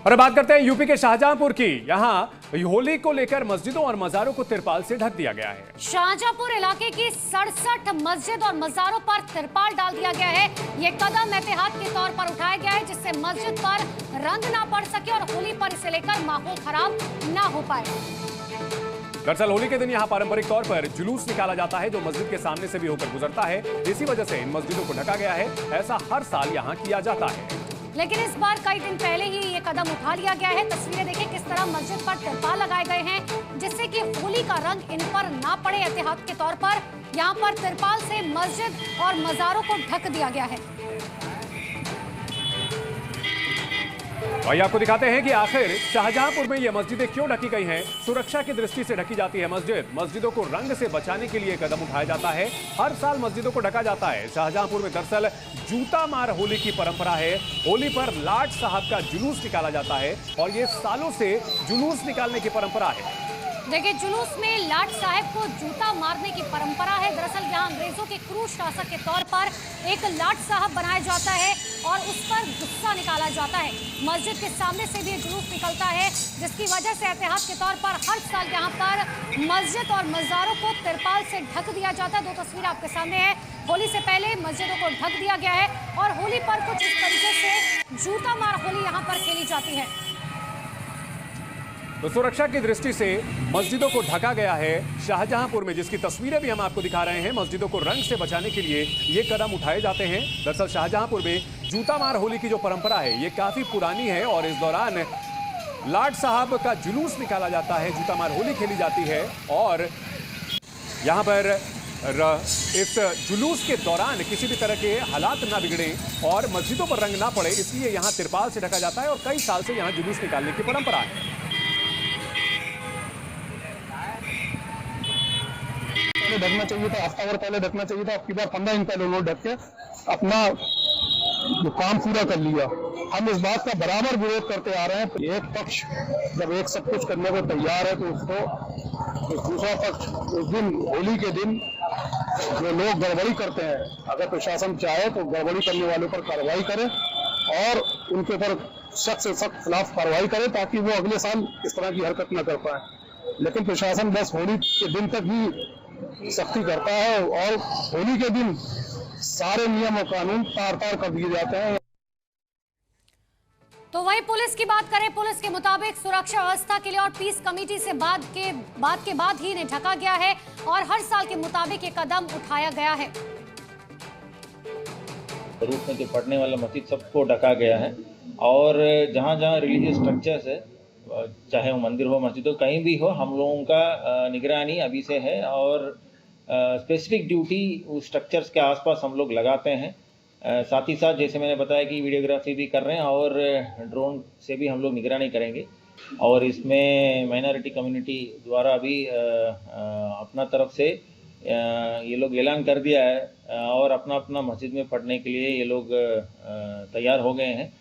और बात करते हैं यूपी के शाहजहांपुर की। यहाँ होली को लेकर मस्जिदों और मज़ारों को तिरपाल से ढक दिया गया है। शाहजहांपुर इलाके की 67 मस्जिद और मज़ारों पर तिरपाल डाल दिया गया है। ये कदम एहतियात के तौर पर उठाया गया है जिससे मस्जिद पर रंग ना पड़ सके और होली पर इसे लेकर माहौल खराब ना हो पाए। दरअसल होली के दिन यहाँ पारंपरिक तौर पर जुलूस निकाला जाता है जो मस्जिद के सामने से भी होकर गुजरता है। इसी वजह से इन मस्जिदों को ढका गया है। ऐसा हर साल यहाँ किया जाता है, लेकिन इस बार कई दिन पहले ही ये कदम उठा लिया गया है। तस्वीरें देखिए किस तरह मस्जिद पर तिरपाल लगाए गए हैं जिससे कि होली का रंग इन पर ना पड़े। एहतियात के तौर पर यहाँ पर तिरपाल से मस्जिद और मज़ारों को ढक दिया गया है। वही आपको दिखाते हैं कि आखिर शाहजहांपुर में ये मस्जिदें क्यों ढकी गई हैं। सुरक्षा की दृष्टि से ढकी जाती है मस्जिदों को रंग से बचाने के लिए कदम उठाया जाता है। हर साल मस्जिदों को ढका जाता है। शाहजहांपुर में दरअसल जूता मार होली की परंपरा है। होली पर लाट साहब का जुलूस निकाला जाता है और ये सालों से जुलूस निकालने की परंपरा है। देखिए जुलूस में लाट साहब को जूता मारने की परंपरा है। दरअसल यहाँ अंग्रेजों के क्रूर शासक के तौर पर एक लाट साहब बनाया जाता है और उस पर गुस्सा निकाला जाता है। मस्जिद के सामने से भी जुलूस निकलता है जिसकी वजह से एहतियात के तौर पर हर साल यहाँ पर मस्जिद और मज़ारों को तिरपाल से ढक दिया जाता है। दो तस्वीर आपके सामने है। होली से पहले मस्जिदों को ढक दिया गया है और होली पर कुछ इस तरीके से जूता मार होली यहाँ पर खेली जाती है। तो सुरक्षा की दृष्टि से मस्जिदों को ढका गया है शाहजहांपुर में, जिसकी तस्वीरें भी हम आपको दिखा रहे हैं। मस्जिदों को रंग से बचाने के लिए ये कदम उठाए जाते हैं। दरअसल शाहजहांपुर में जूता मार होली की जो परंपरा है ये काफी पुरानी है और इस दौरान लाट साहब का जुलूस निकाला जाता है, जूता मार होली खेली जाती है और यहाँ पर इस जुलूस के दौरान किसी भी तरह के हालात ना बिगड़े और मस्जिदों पर रंग ना पड़े, इसलिए यहाँ तिरपाल से ढका जाता है और कई साल से यहाँ जुलूस निकालने की परंपरा है। ढकना चाहिए था, हफ्ता भर पहले ढकना चाहिए था। आपकी बार 15 दिन पहले उन्होंने ढक के अपना जो काम पूरा कर लिया। हम इस बात का बराबर विरोध करते आ रहे हैं। एक पक्ष जब एक सब कुछ करने को तैयार है तो उसको दूसरा पक्ष उस दिन होली के दिन जो लोग गड़बड़ी करते हैं, अगर प्रशासन चाहे तो गड़बड़ी करने वालों पर कार्रवाई करे और उनके ऊपर सख्त से सख्त खिलाफ कार्रवाई करे ताकि वो अगले साल इस तरह की हरकत न कर पाए। लेकिन प्रशासन बस होली के दिन तक ही सख्ती करता है और होली के दिन सारे नियम और कानून तार तार कर दिए जाते हैं। तो वहीं पुलिस की बात करें, पुलिस के मुताबिक सुरक्षा व्यवस्था के लिए और पीस कमेटी से बाद के बाद ही इन्हें ढका गया है और हर साल के मुताबिक ये कदम उठाया गया है। रूप में जो पढ़ने वाला मस्जिद सबको ढका गया है और जहाँ जहाँ रिलीजियस स्ट्रक्चर्स है, चाहे वो मंदिर हो मस्जिद हो कहीं भी हो, हम लोगों का निगरानी अभी से है और स्पेसिफिक ड्यूटी उस स्ट्रक्चर्स के आसपास हम लोग लगाते हैं। साथ ही साथ जैसे मैंने बताया कि वीडियोग्राफी भी कर रहे हैं और ड्रोन से भी हम लोग निगरानी करेंगे और इसमें माइनॉरिटी कम्युनिटी द्वारा भी अपना तरफ से ये लोग ऐलान कर दिया है और अपना अपना मस्जिद में पढ़ने के लिए ये लोग तैयार हो गए हैं।